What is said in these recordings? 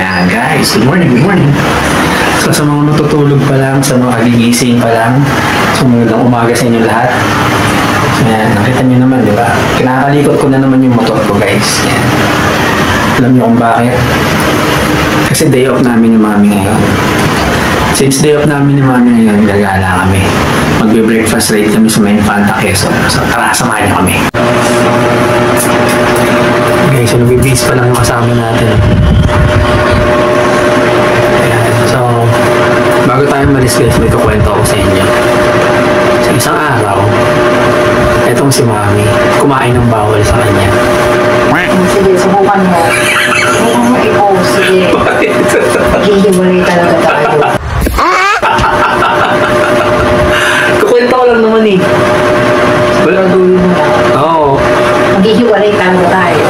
Yan guys, good morning, good morning. So sa mga matutulog pa lang, sa mga kagigising pa lang, so magandang umaga sa inyo lahat. So yan, nakita nyo naman, di ba? Kinakalikot ko na naman yung motor ko guys. Yan. Alam nyo kung bakit? Kasi day off namin ni Mami ngayon. Since day off namin ni Mami ngayon, gagala kami. Magbe-breakfast rate kami sa may Infanta Quezon. So tara, samahan nyo kami. Okay, so nabibis pa lang yung kasama natin. Ayan. So, bago tayo malis guys, may kukwento ako sa inyo. Sa isang araw, etong si Mami, kumain ng bawal sa kanya. Sige, subukan mo. Subukan mo ikaw, sige. Hihiwalay talaga tayo. Kukwento ko lang naman eh. Wala doon. Oo. Maghihiwalay talaga tayo.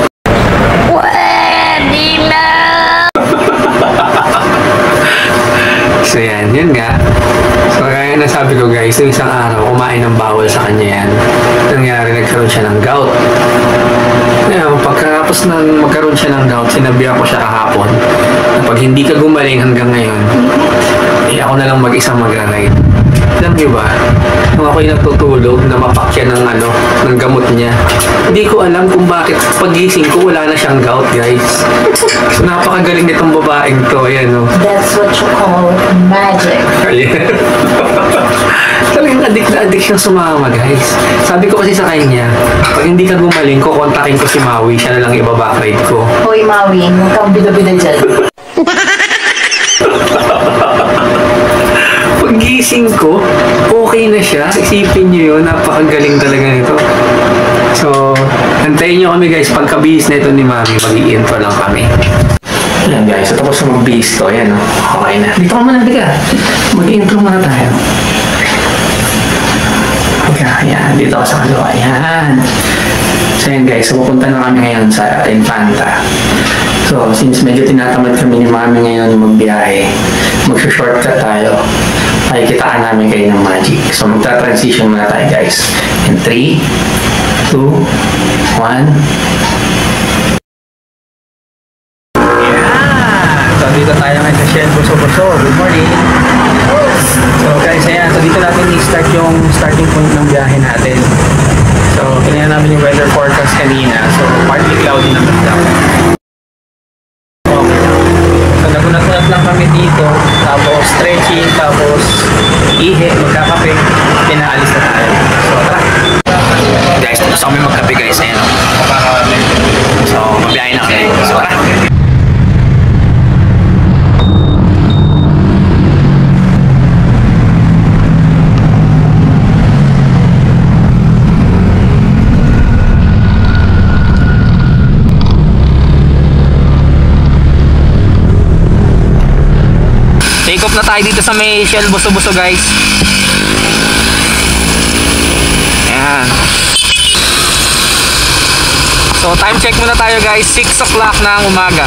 So yan, yun nga. So kaya nasabi ko guys, yung isang araw, kumain ng bawal sa kanya yan. Nangyari, nagkaroon siya ng gout. Ngayon, pagkatapos nang magkaroon siya ng gout, sinabihan ko siya kahapon na pag hindi ka gumaling hanggang ngayon, ako na lang mag-isang magra-ride. Alam niyo ba, nung ako'y natutulog, namapak siya ng gamot niya. Hindi ko alam kung bakit pagising ko wala na siyang gout, guys. So napakagaling nitong babaeng to, ayan o. That's what you call magic. Ayan. Talagang adik na adik siyang sumama, guys. Sabi ko kasi sa kanya, pag hindi ka gumaling, kukontakin ko si Maui, siya na lang ibabakride ko. Hoy, Maui, huwag kang bida-bida dyan. Pagising ko, okay na siya. Isipin nyo yun, napakagaling talaga nito. So, antayin nyo kami guys, pagkabihis na ito ni Mami, mag-i-intro lang kami. Ayan guys, so tapos na mag-bihis to, ayan o, okay na. Dito ka muna, diga. Mag-i-intro muna tayo. Okay, ayan, dito ako sa kalawa, ayan. So ayan guys, so pupunta na kami ngayon sa Infanta. So, since medyo tinatamad kami ni Mami ngayon magbiyahe, mag-shortcut tayo. Makikitaan namin kayo ng magic. So, magta-transition muna tayo guys. In 3, 2, 1. Yeah! So, dito tayo ngayon sa Shell Boso-Boso. Good morning! So, guys, ayan. So, dito natin i-start yung starting point ng biyahe natin. So, kinayan namin yung weather forecast kanina. So, partly cloudy naman daw. Nagunat-unat lang kami dito, tapos stretching, tapos ihi, magkakape, pinaalis na tayo. So, tara! Guys, tapos kami magkape guys, ayan o. So, mabiyahin na kami. So, tara! Take off na tayo dito sa may Shell Boso-Boso guys. Ayan. So time check muna tayo guys, 6 o'clock na ang umaga.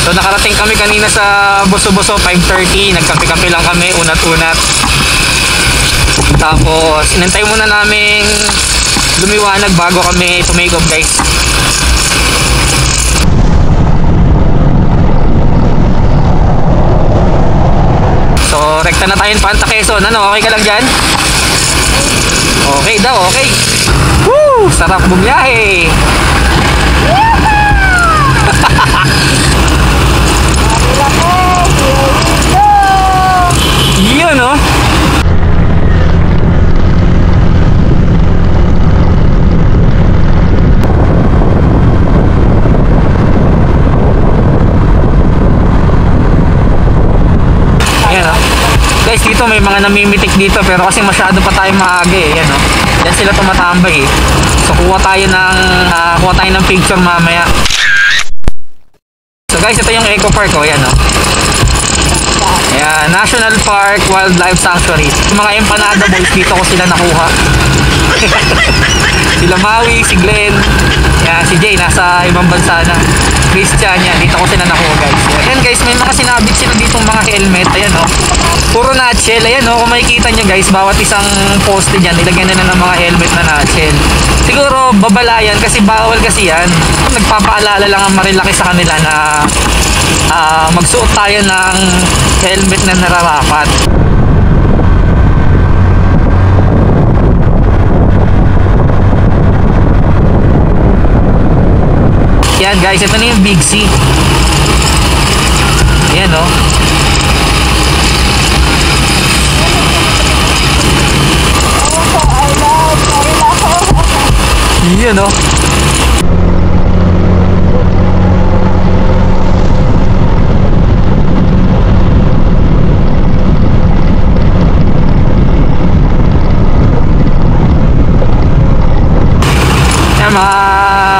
So nakarating kami kanina sa Boso-Boso 5:30, nagkape-kape lang kami, unat-unat. Tapos inantay muna namin lumiwanag bago kami tumake off guys. So, rekta na tayo Infanta Quezon. Ano, okay ka lang dyan? Okay daw, okay. Woo! Sarap bumiyahe! Yun, no? Guys, dito may mga namimitik dito pero kasi masyado pa tayo maaga eh. Yan, no? Yan sila tumatambay eh. So kuha tayo ng picture mamaya. So guys, ito yung Eco Park oh, yan, no? Ayan, National Park Wildlife Sanctuary. Yung mga empanada boys dito ko sila nakuha. Sila Maui, si Glenn, yan, si Jay nasa ibang bansa na. Christian yan, dito ko sila nakuha guys. Ayan guys, may mga sinabit sila dito mga helmet. Ayan o, puro nutshell. Ayan o, kung makikita nyo guys, bawat isang poste dyan, nilagyan na ng mga helmet na nutshell. Siguro babala yan kasi bawal kasi yan. Nagpapaalala lang ang marilaki sa kanila na magsuot tayo ng helmet na nararapat. Yan guys, ito na yung Big C. Yan o. Yan o.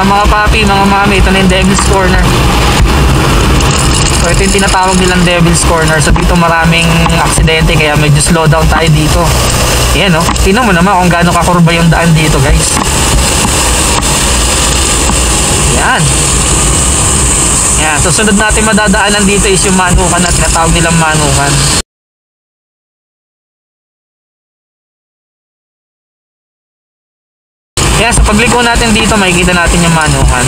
Mga papi, mga mami, ito na yung Devil's Corner. So ito yung tinatawag nilang Devil's Corner. So dito maraming aksidente, kaya medyo slow down tayo dito. Ayan o, tingnan mo naman kung gaano kakurba yung daan dito guys. Yan. Yan, so sunod natin madadaanan dito is yung Manukan at tinatawag nilang Manukan. Yan, sa pagligo natin dito, makikita natin yung Manukan.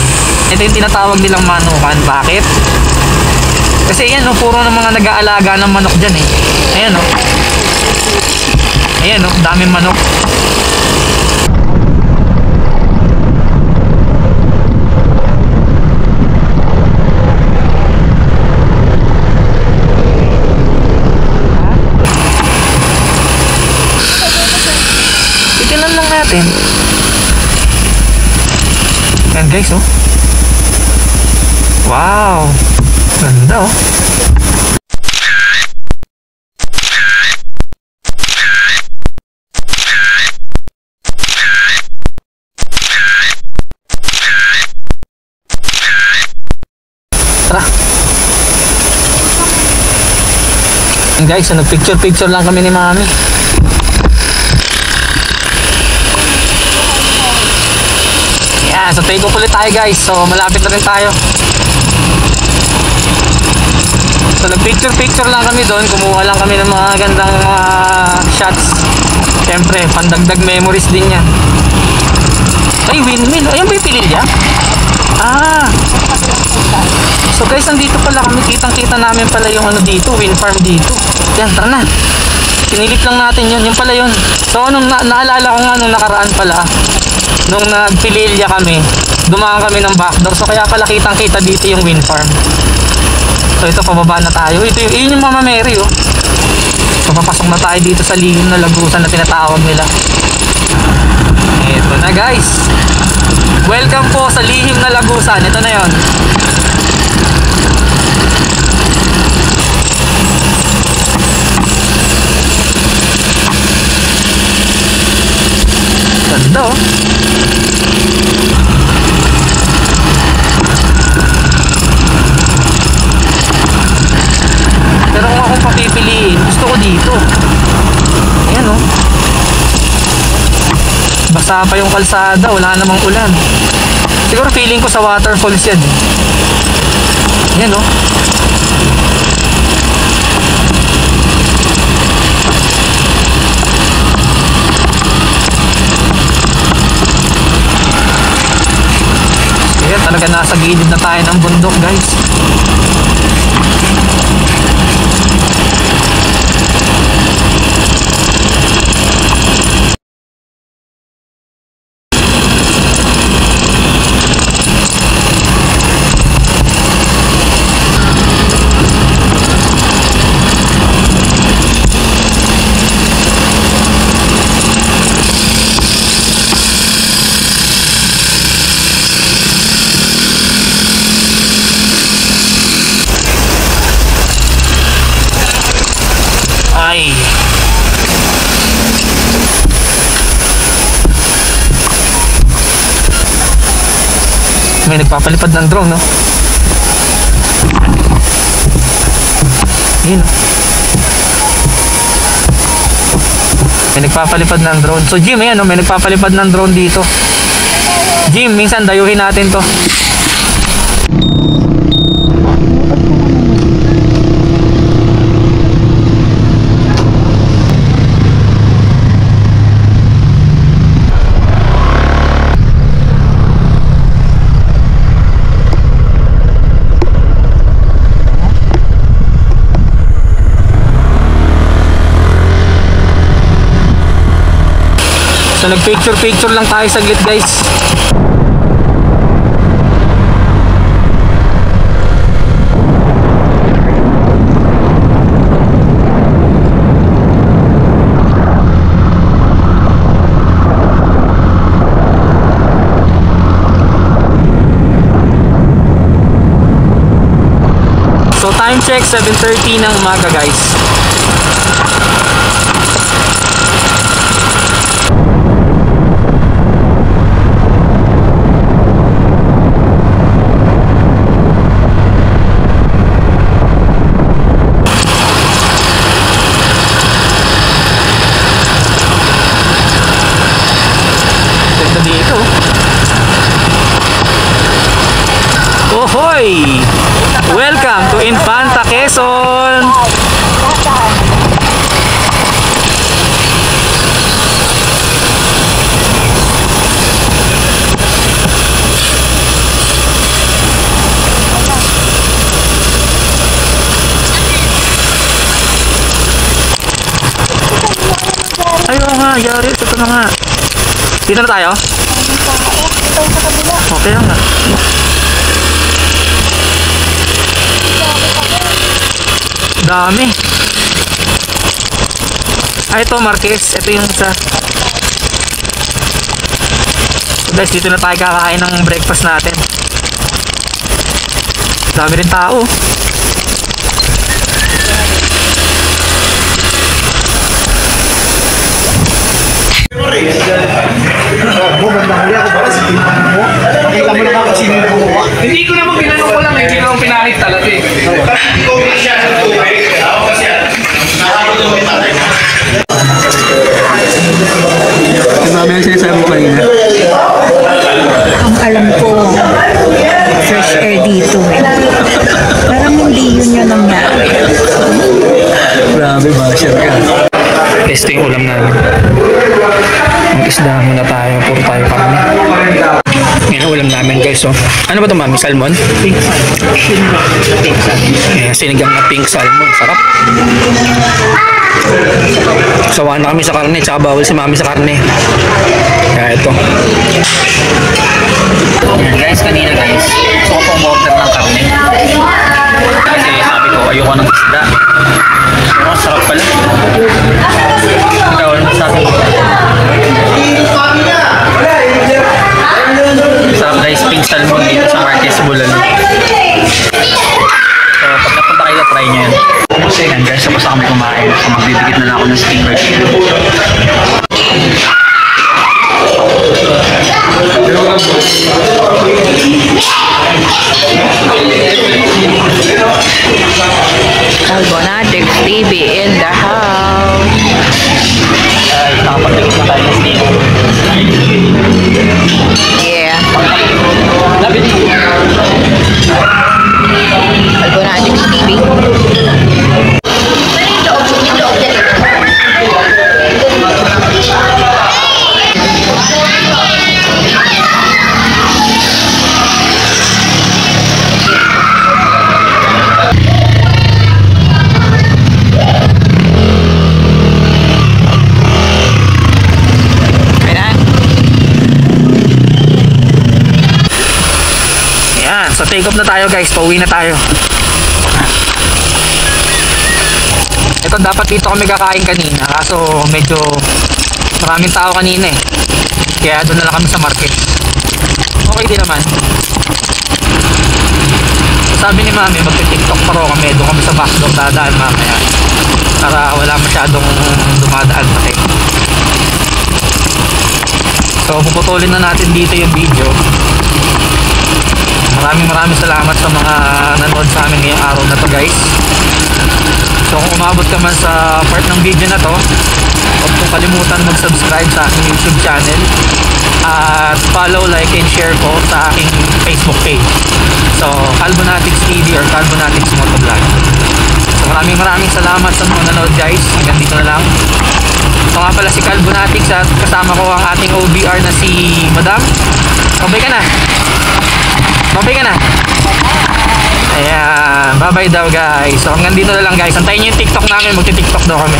Ito yung tinatawag nilang Manukan. Bakit? Kasi yan, no, puro ng mga nag-aalaga ng manok dyan eh. Ayan, no. Ayan, no, daming manok. Titinan lang natin. Yan guys, oh. Wow. Ganda, oh. Tara. Yan guys, so nagpicture-picture lang kami ni Mami. So take off ulit tayo guys. So malapit na rin tayo. So nag-picture lang kami doon. Kumuha lang kami ng mga gandang mga shots. Siyempre, pandagdag memories din yan. Ay, windmill. Ayun ba yung pililya? So guys, nandito pala kami. Kitang-kita namin pala yung ano dito, wind farm dito. Yan, tara na. Pinilit lang natin yun. Yung pala yun. So anong naalala ko nga nung nakaraan pala, nung nagpililya kami, dumaan kami ng backdoor. So kaya pala kitang-kita dito yung wind farm. So ito, pababa na tayo. Yun yung Mama Mary, oh. So papasok na tayo dito sa lihim na lagusan na tinatawag nila. Ito na guys. Welcome po sa lihim na lagusan. Ito na yon. Ganda, oh. Pero kung akong papipiliin, gusto ko dito. Ayan, oh. Basa pa yung kalsada, wala namang ulan. Siguro feeling ko sa waterfalls yan. Ayan, oh. Ayan, talaga nasa gilid na tayo ng bundok guys. Ay. May nagpapalipad ng drone, no? Yun. May nagpapalipad ng drone. So Jim, ayan, no? May nagpapalipad ng drone dito. Jim, minsan dayuhin natin to. So nag-picture lang tayo saglit guys. So time check 7:30 ng umaga guys. Ganda dito. Ohoy! Welcome to Infanta, Quezon! Ayaw nga, yari. Ito na nga. Dito na tayo? Okay nga. Dami. Ito Marquez. Ito yung isa. So guys, dito na tayo kakain ng breakfast natin. Dami rin tao. Hindi ko naman pinanong ko lang eh. Hindi naman pinahit talaga eh. Yung mami ang sinasabi mo kanina. Ang alam ko, fresh air dito eh. Parang hindi yun nangyari. Grabe ba? Sure ka. Ito yung ulam namin. Mag-isda muna tayo. Puro tayo kami. Yan ang ulam namin guys. So, ano ba ito mami? Salmon? Pink salmon. Yeah, sinigang na pink salmon. Sarap. Sawa na kami sa karne. Tsaka bawal si mami sa karne. Kaya ito. Yan guys, kanina guys. Gusto ko pong order ng karne. Kasi sabi ko, ayoko ng isda. Pero sarap pala. Ikaw, ano sabi mo? Sarap guys, pink salmon dito sa Marquez Bulan. So, pag napunta kayo, try nyo yan. Yan guys, tapos na kami kumain. So, magbibigit na lang ako ng steamer. Albonatics TV in the house. Ay, nakapagdagit na tayo ng steamer. Yeah. Labi dito. Albonatics TV. So take off na tayo guys, pauwi na tayo. Ito dapat dito kami kakain kanina, kaso medyo maraming tao kanina eh. Kaya doon na lang kami sa market. Okay din naman. So, sabi ni mami, magti-tiktok pa raw kami. Doon kami sa backdoor dadaan mamaya. Para wala masyadong dumadaan pa eh. So puputulin na natin dito yung video. Maraming salamat sa mga nanood sa amin ngayong araw na to guys. So kung umabot ka man sa part ng video na to, huwag kong kalimutan mag-subscribe sa aking YouTube channel at follow, like, and share po sa aking Facebook page. So Albonatics TV or Albonatics Motovlog. So maraming salamat sa mga nanood guys. Hanggang dito na lang. So nga pala si Albonatics at kasama ko ang ating OBR na si Madam. Okay ka na? Babay ka na. Ayan, bye bye daw guys. So hanggang dito na lang guys. Antayin nyo yung TikTok namin, magti-TikTok daw kami.